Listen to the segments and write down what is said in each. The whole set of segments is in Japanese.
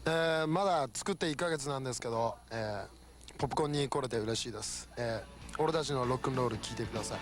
まだ作って1ヶ月なんですけど、ポップコーンに来れて嬉しいです。俺たちのロックンロール聴いてください。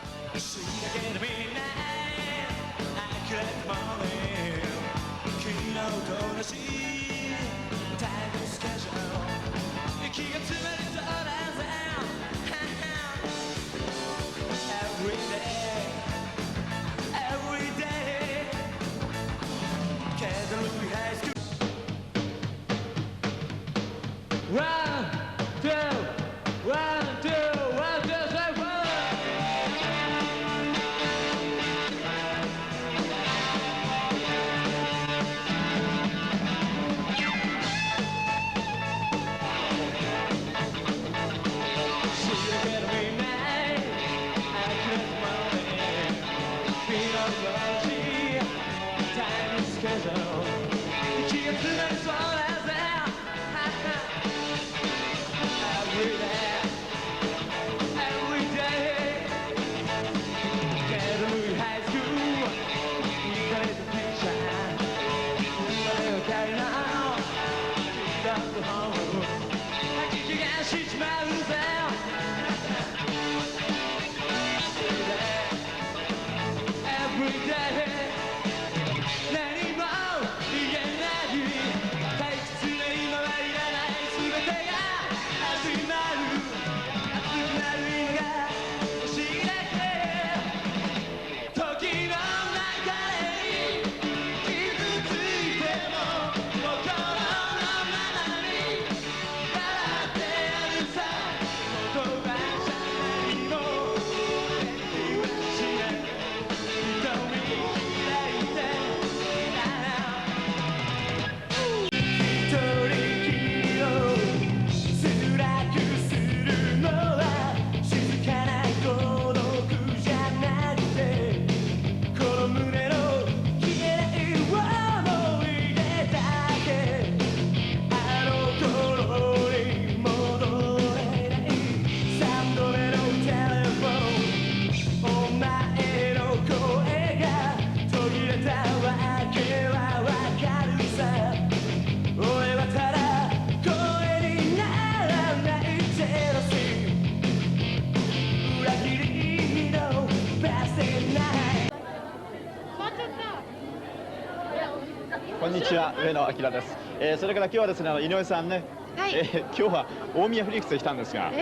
こんにちは、上野明です。それから今日はですね、井上さんね、はい、今日は大宮フリックスへ来たんですが、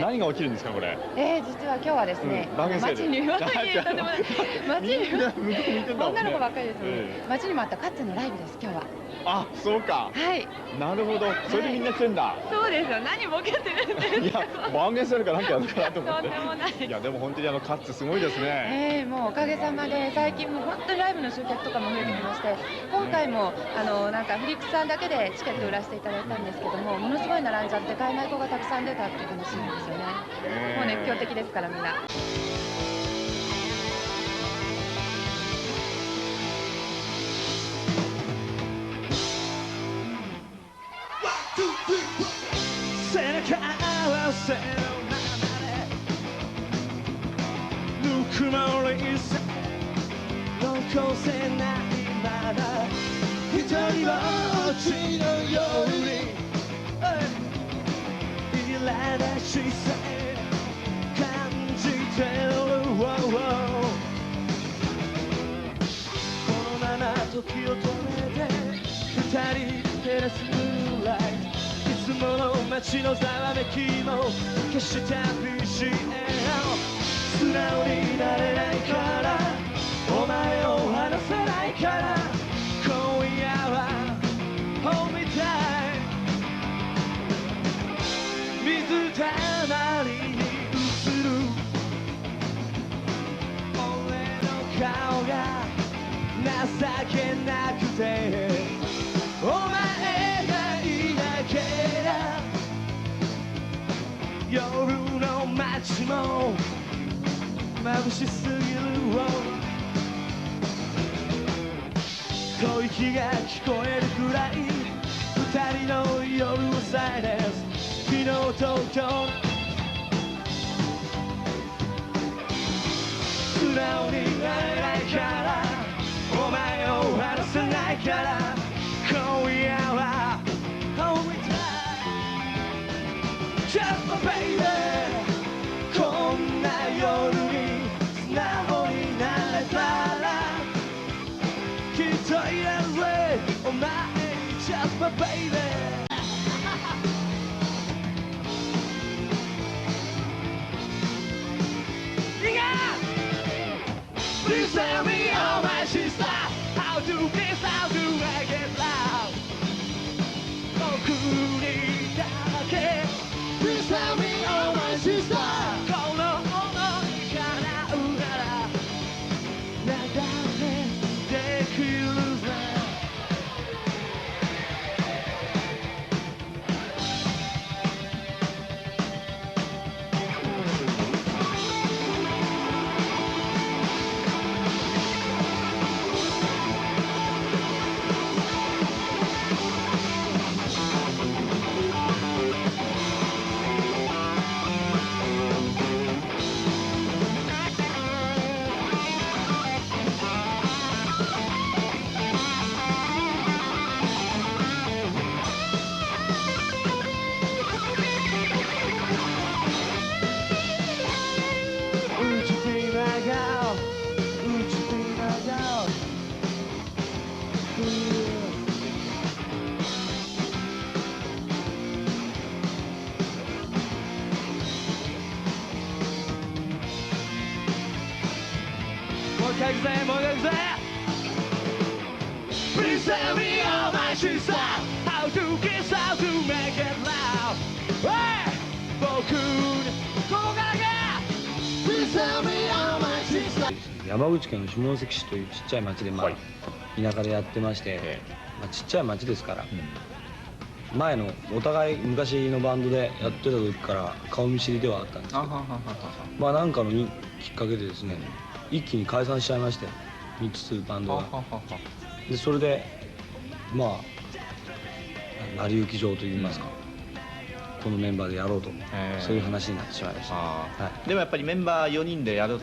何が起きるんですかこれ？実は今日はですね、街に女の子ばっかりですね。街にもあったかつてのライブです。今日は。あ、そうか。はい。なるほど。それでみんな来てんだ。そうですよ。何ボケてるんですか。いや、番組するからなんかやるかなと思って。とんでもない。いやでも本当にカッツすごいですね。もうおかげさまで最近も本当にライブの集客とかも増えてきまして、今回もなんかフリックスさんだけでチケット売らせていただいたんですけども、ものすごい並んじゃって買えない子がたくさん出たっていう話なんですよね。もう熱狂的ですからみんな。背中合わせの中でぬくもりさ残せないまだ一人ぼっちのように苛立ちさえ感じてるこのまま時を止めて二人照らすムーンライトいつもの街のざわめきも消した BGM 素直になれないからお前を離せないから今夜は Hold me tight 水たまりに映る俺の顔が情けなくてお前がいなけりゃ夜の街も眩しすぎる吐息が聞こえるくらい二人の夜はサイレンス昨日と今日素直になれないからお前を離せないから今夜は Just my baby こんな夜に素直になれたらきっといれるぜお前 Just my baby Please tell me, oh my sister, how to kiss, how to make it loud. 僕にだけ Please tell me, oh my sister, この想い叶うなら流れできるぜもう一回行くぜもう一回行くぜ Please tell me oh my sister How to kiss how to make it loud Hey 僕にここからが Please tell me oh my sister 山口県の下関市というちっちゃい町で、田舎でやってまして、ちっちゃい町ですから、前のお互い昔のバンドでやってた時から顔見知りではあったんですけど、なんかのきっかけでですね、一気に解散しちゃいまして、3つバンドが。でそれで成り行き上といいますか、このメンバーでやろうと、そういう話になってしまいました。でもやっぱりメンバー4人でやるっ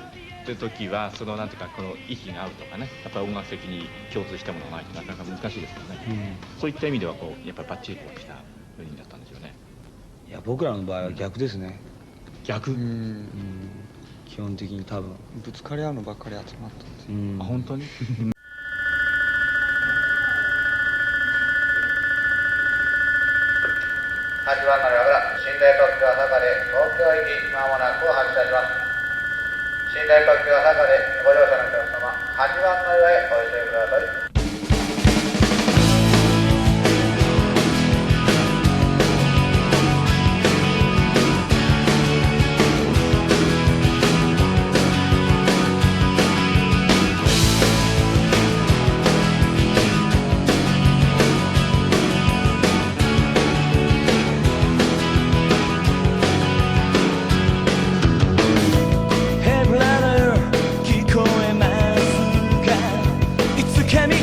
て時はそのなんていうかこの息が合うとかね、やっぱり音楽的に共通したものがないとなかなか難しいですよね、そういった意味ではこうやっぱりバッチリこうした4人だったんですよね。いや僕らの場合は逆ですね。逆基本的に多分ぶつかり合うのばっかり集まったんですよ。本当に8番乗り油、寝台特急朝霞で東京行きまもなく発車します。寝台特急朝霞でご乗車のお客様、8番乗り場へご移動ください。聞こえますかいつか見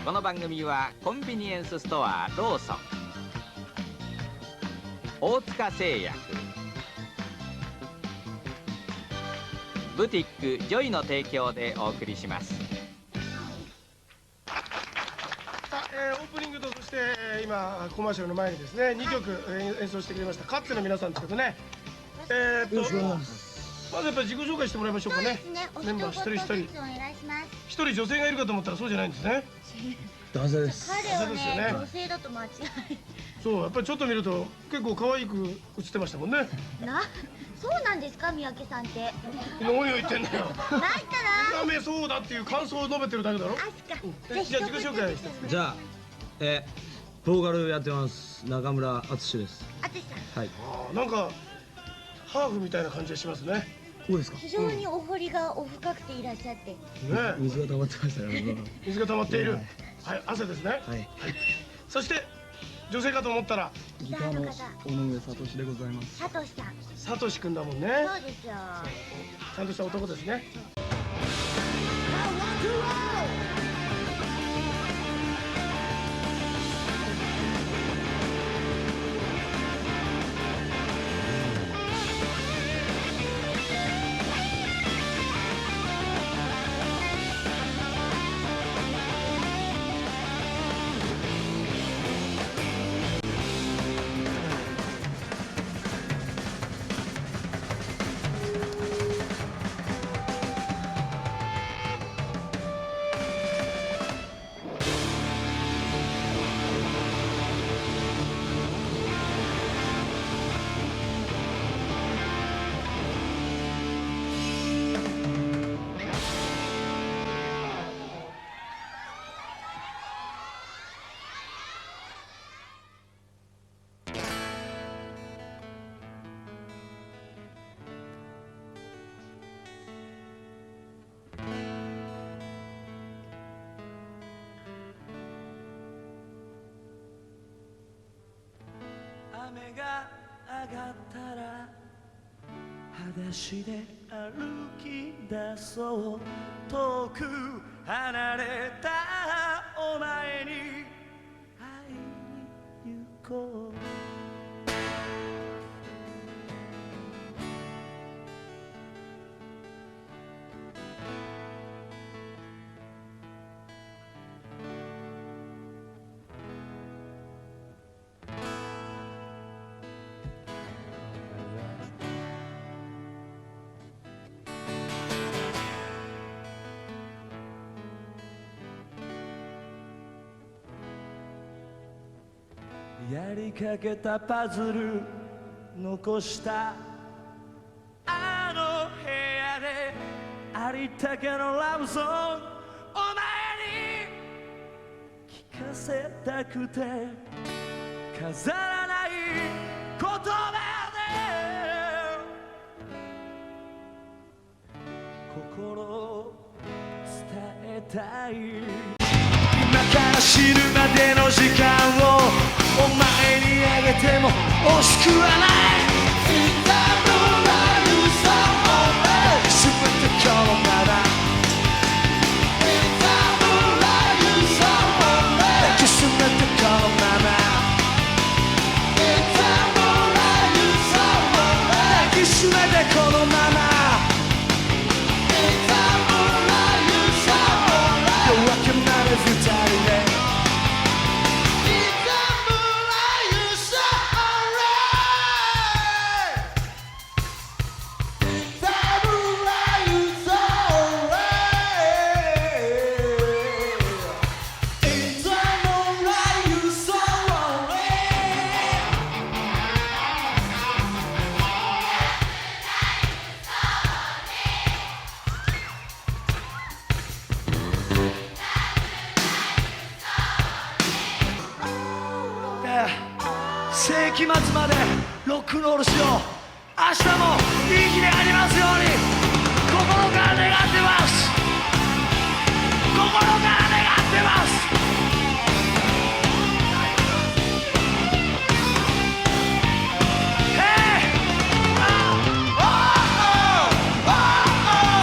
この番組はコンビニエンスストアローソン、大塚製薬、ブティックジョイの提供でお送りします。オープニングとそして今コマーシャルの前にですね2曲演奏してくれましたかつての皆さんですけどね、まずやっぱり自己紹介してもらいましょうかね。メンバー一人一人。一人女性がいるかと思ったらそうじゃないんですね。男性です。彼はね、女性だと間違い。そう、やっぱりちょっと見ると結構可愛く映ってましたもんね。そうなんですか、三宅さんって。何を言ってんだよ。泣いたら。ダメそうだっていう感想を述べてるだけだろ。じゃあ自己紹介して。じゃあ、ボーカルやってます中村敦です。敦さん。はい。なんかハーフみたいな感じがしますね。そうですか。非常にお彫りがお深くていらっしゃって。水が溜まってましたね。水が溜まっている。はい、汗ですね。はい。そして女性かと思ったらギターの尾上聡でございます。サトシさん。サトシ君だもんね。そうですよ。ちゃんとした男ですね。雨が上がったら裸足で歩き出そう、遠く離れたお前に会いに行こう。やりかけたパズル残したあの部屋でありったけのラブソングお前に聞かせたくて飾らない言葉で心を伝えたい。今から死ぬまでの時間をお前にあげても惜しくはない。In the moonlight you saw me 全てこのまま In the moonlight you saw me 抱きしめてこのまま In the moonlight you saw me 抱きしめてこのまま In the moonlight you saw me 夜明けまで二人で世紀末までロックンロールしよう。明日もいい日でありますように心から願ってます。心から願ってます。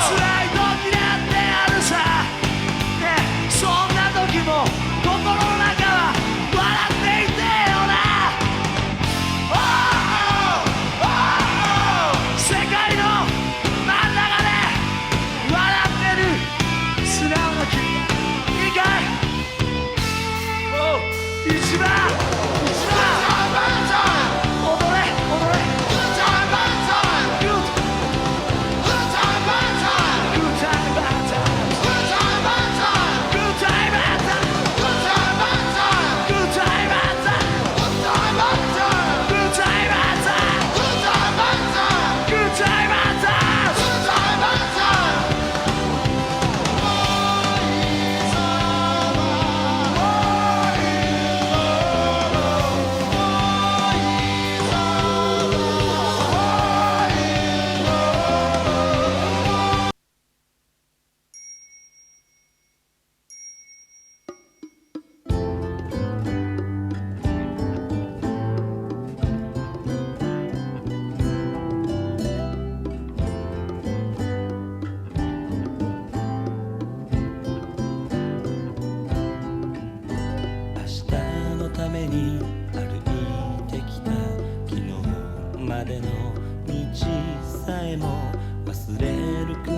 辛い時だってあるさ、そんな時も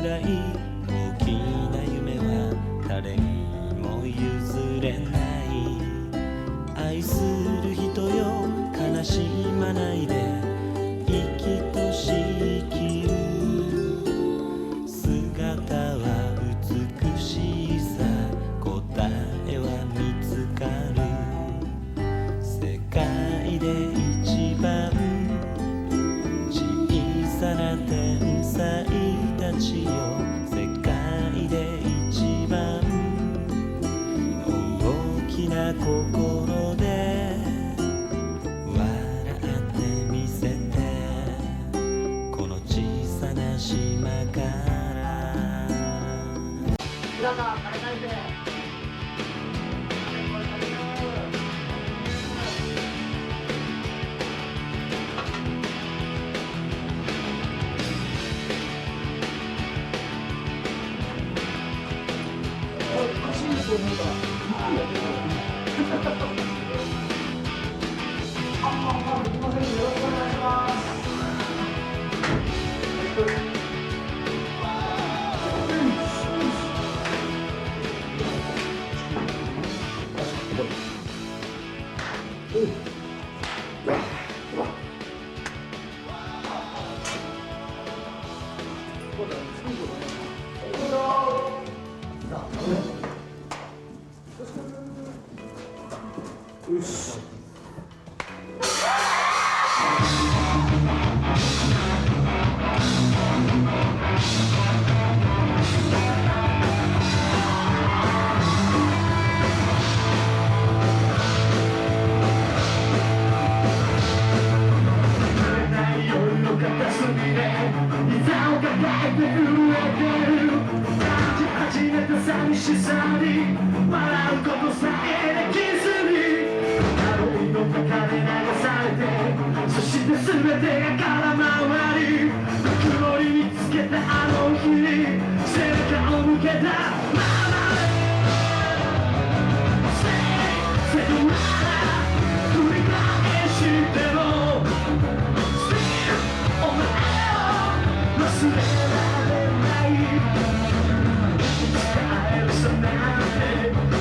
ぐらい大きな夢は誰にも譲れない。愛する人よ悲しまないで生きとし生きる。姿は美しいさ答えは見つかる。世界で一番小さな天才たちよ、世界で一番大きな心で笑ってみせて、この小さな島から皆さん改めて寂しさに笑うことさえできずに軽いの中で流されて、そして全てが空回り、ぬくもり見つけたあの日に背中を向けたままで Say the word 繰り返しても Still お前を忘れられない。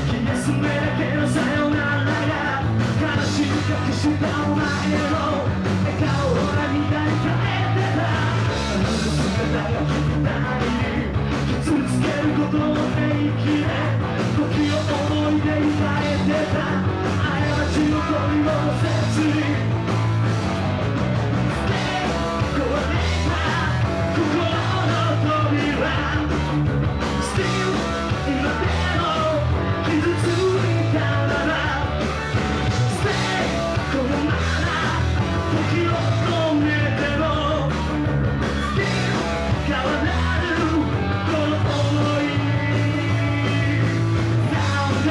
気休めだけのさよならが悲しく隠したお前の笑顔を涙に変えてた。あの姿が君なりに傷つけることの平気で時を思い出に変えてた。過ちの恋を切に壊れた心の扉 Still 今でも傷ついたなら Stay このまま時を止めても Still 変わらぬこの想いなんで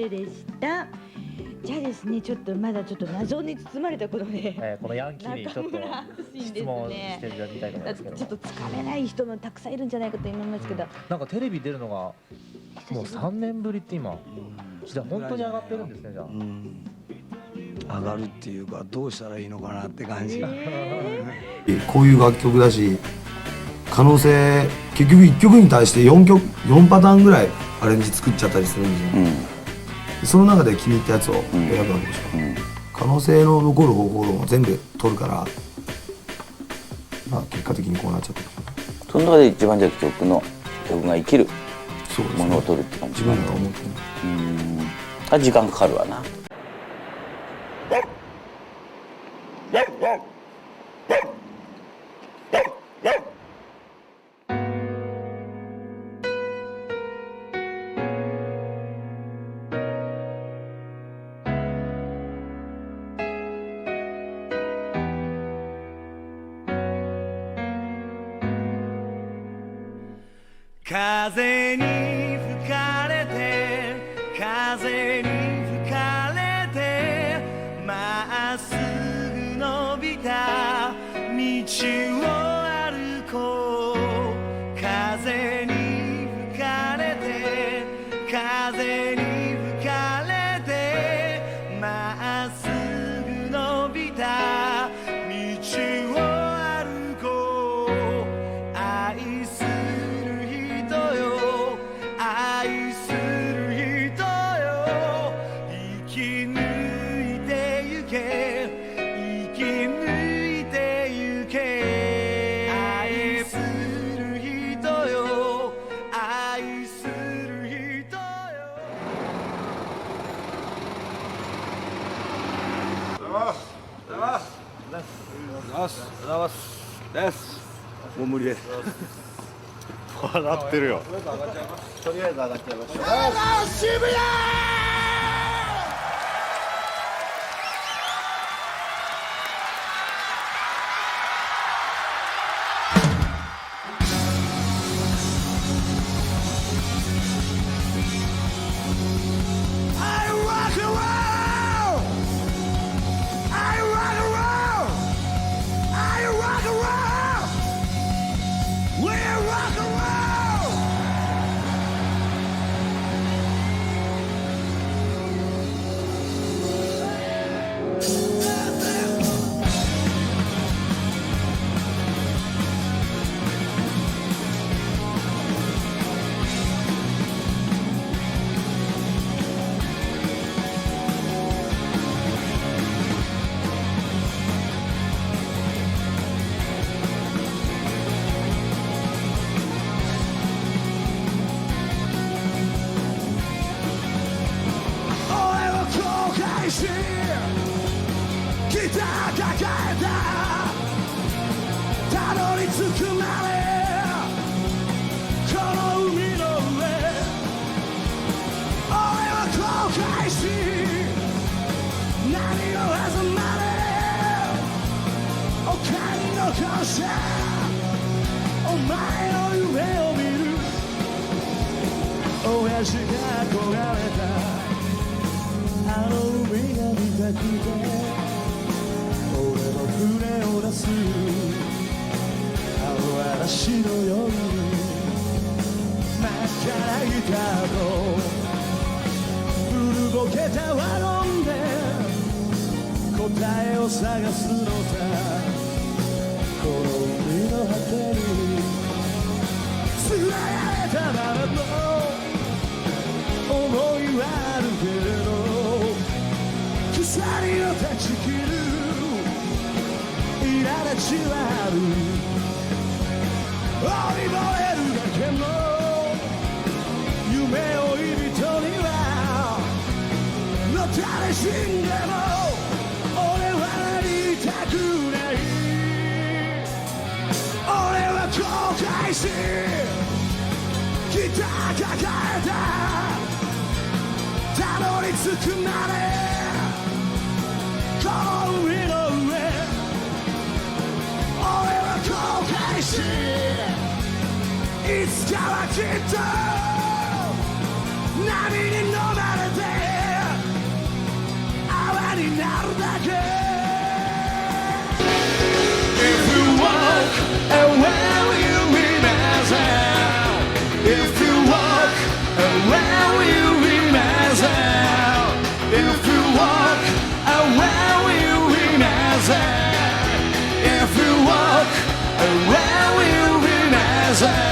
生でした。じゃあですね、ちょっとまだちょっと謎に包まれたことで、このヤンキーにちょっと質問してみたいと思いますけど、ちょっとつかめない人もたくさんいるんじゃないかと思いますけど、なんかテレビ出るのがもう3年ぶりって今、じゃあ本当に上がってるんですね。じゃあ上がるっていうか、どうしたらいいのかなって感じ。こういう楽曲だし、可能性結局1曲に対して4パターンぐらいアレンジ作っちゃったりするんですよ、その中で気に入ったやつを選ぶわけでしょ、可能性の残る方法を全部取るから、まあ、結果的にこうなっちゃった。その中で一番じゃあ曲が生きるものを取るって感じ。自分が思ってる。時間かかるわな。風に吹かれて風に吹かれてまっすぐ伸びた道を歩こう。風に吹かれて風に吹かれてまっすぐ伸びた道を歩こう。愛する人よ愛する人よ生き抜いてゆけ生き抜いてゆけ。愛する人よ愛する人よ。もう無理です。笑ってるよ。とりあえず上がっちゃいましょう。渋谷。ギター抱えたたどり着くまでこの海の上俺は後悔し何を挟まれ丘に残したお前の夢を見る親父が憧れたあの海が見たくて俺の船を出すあの嵐の夜に真っ赤なギターと古ぼけたワゴンで答えを探すのさこの海の果てにつられたままの思いはあるけれど鎖を断ち切る苛立ちはある追い燃えるだけの夢追い人にはのたれ死んでも俺はなりたくない俺は後悔しギター抱えたたどり着くまでこの海の上俺は後悔しいつかはきっと波に飲まれてだけ If you walk away will be myself If you walk away will be myself If you walk away will be myself If you walk away will be myself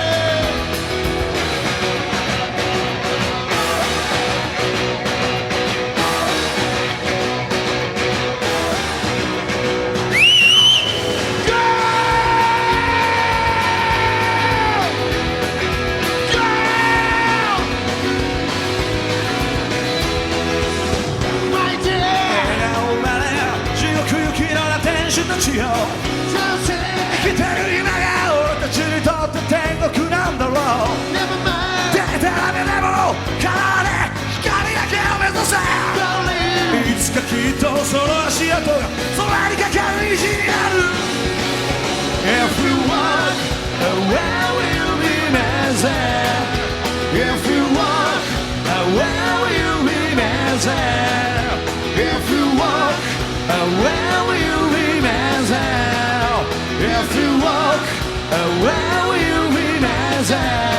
たちよ生きてる今が俺たちにとって天国なんだろうでたらめでも体で光だけを目指せいつかきっとその足跡が空にかかる虹になる If you walk away will be myself If you walk away will be myself If you walk away will be myself If you walk away will be myself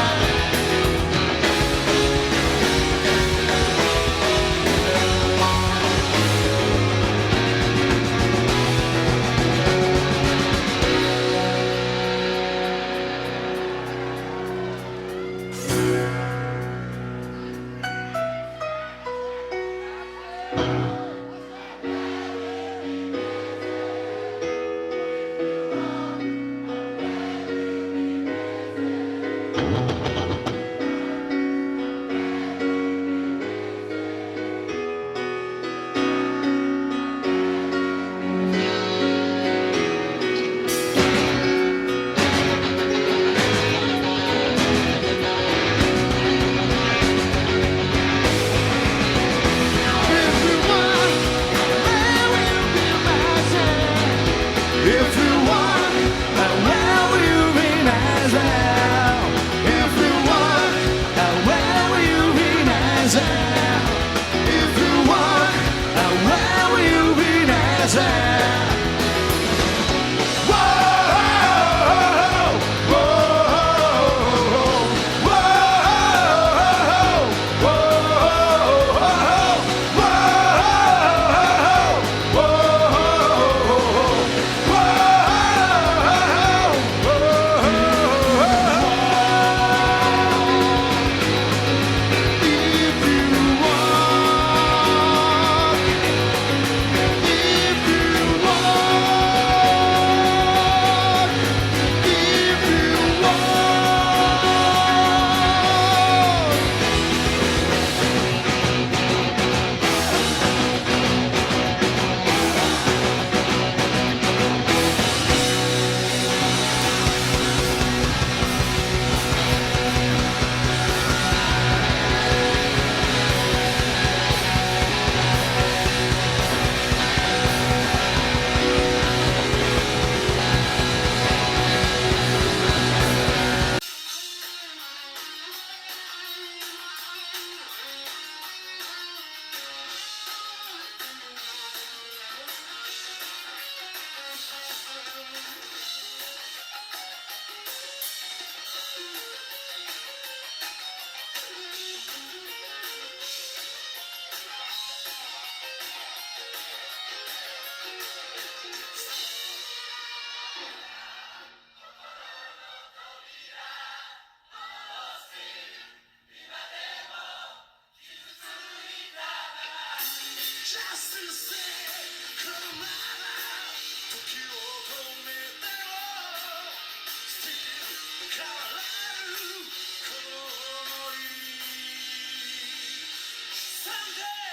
Someday,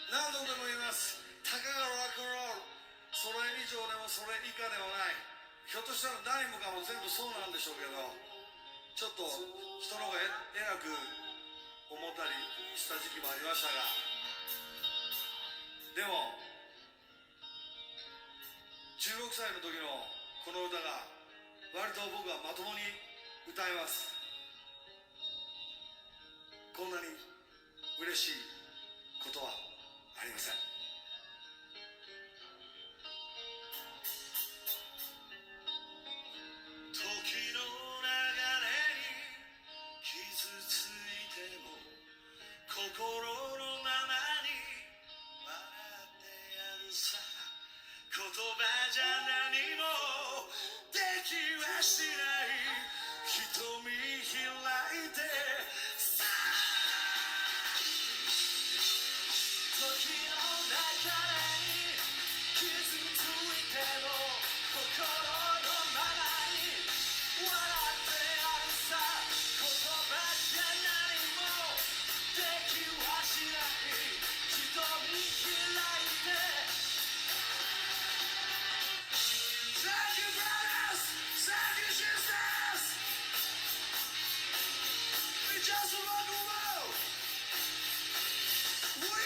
何度でも言います。たかがロックンロール、それ以上でもそれ以下でもない。ひょっとしたら何もかも全部そうなんでしょうけど、ちょっと人の方が偉く思ったりした時期もありましたが、でも16歳の時のこの歌が割と僕はまともに歌えます。こんなに嬉しいことはありません。時の流れに傷ついても心のままに笑ってやるさ。言葉じゃ何もできはしない。瞳開いてさあ、時の流れに傷ついても心のままに笑ってやるさ。言葉じゃ何もできはしない。瞳開いてThank you, brothers! Thank you, sisters! We just rock and roll! We